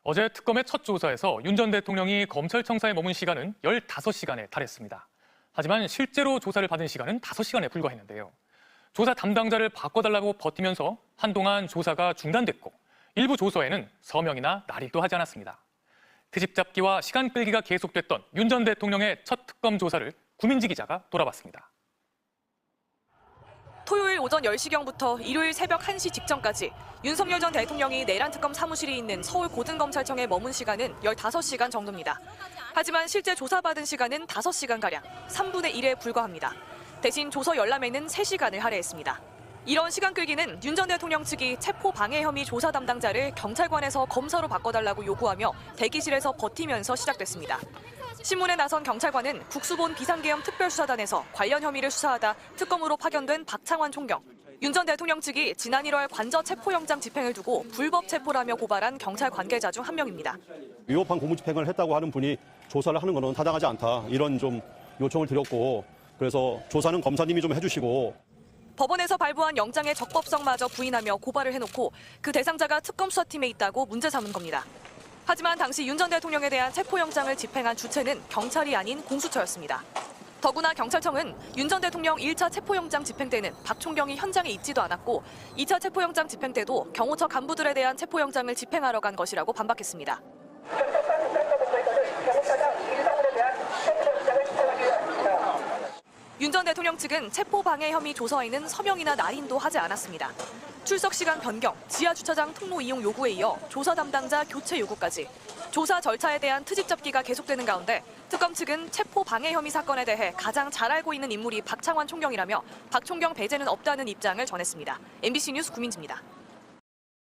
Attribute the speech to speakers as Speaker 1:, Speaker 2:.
Speaker 1: 어제 특검의 첫 조사에서 윤 전 대통령이 검찰청사에 머문 시간은 15시간에 달했습니다. 하지만 실제로 조사를 받은 시간은 5시간에 불과했는데요. 조사 담당자를 바꿔달라고 버티면서 한동안 조사가 중단됐고 일부 조서에는 서명이나 날입도 하지 않았습니다. 트집 잡기와 시간 끌기가 계속됐던 윤 전 대통령의 첫 특검 조사를 구민지 기자가 돌아봤습니다.
Speaker 2: 토요일 오전 10시경부터 일요일 새벽 1시 직전까지 윤석열 전 대통령이 내란 특검 사무실이 있는 서울 고등검찰청에 머문 시간은 15시간 정도입니다. 하지만 실제 조사받은 시간은 5시간가량, 3분의 1에 불과합니다. 대신 조서 열람에는 3시간을 할애했습니다. 이런 시간 끌기는 윤 전 대통령 측이 체포 방해 혐의 조사 담당자를 경찰관에서 검사로 바꿔달라고 요구하며 대기실에서 버티면서 시작됐습니다. 신문에 나선 경찰관은 국수본 비상계엄 특별수사단에서 관련 혐의를 수사하다 특검으로 파견된 박창환 총경, 윤 전 대통령 측이 지난 1월 관저 체포영장 집행을 두고 불법 체포라며 고발한 경찰 관계자 중 한 명입니다.
Speaker 3: 위법한 공무집행을 했다고 하는 분이 조사를 하는 것은 타당하지 않다. 이런 좀 요청을 드렸고, 그래서 조사는 검사님이 좀 해주시고.
Speaker 2: 법원에서 발부한 영장의 적법성마저 부인하며 고발을 해놓고 그 대상자가 특검 수사팀에 있다고 문제 삼은 겁니다. 하지만 당시 윤 전 대통령에 대한 체포영장을 집행한 주체는 경찰이 아닌 공수처였습니다. 더구나 경찰청은 윤 전 대통령 1차 체포영장 집행 때는 박 총경이 현장에 있지도 않았고 2차 체포영장 집행 때도 경호처 간부들에 대한 체포영장을 집행하러 간 것이라고 반박했습니다. 윤 전 대통령 측은 체포방해 혐의 조서에는 서명이나 날인도 하지 않았습니다. 출석 시간 변경, 지하 주차장 통로 이용 요구에 이어 조사 담당자 교체 요구까지 조사 절차에 대한 트집 잡기가 계속되는 가운데 특검 측은 체포 방해 혐의 사건에 대해 가장 잘 알고 있는 인물이 박창환 총경이라며 박 총경 배제는 없다는 입장을 전했습니다. MBC 뉴스 구민지입니다.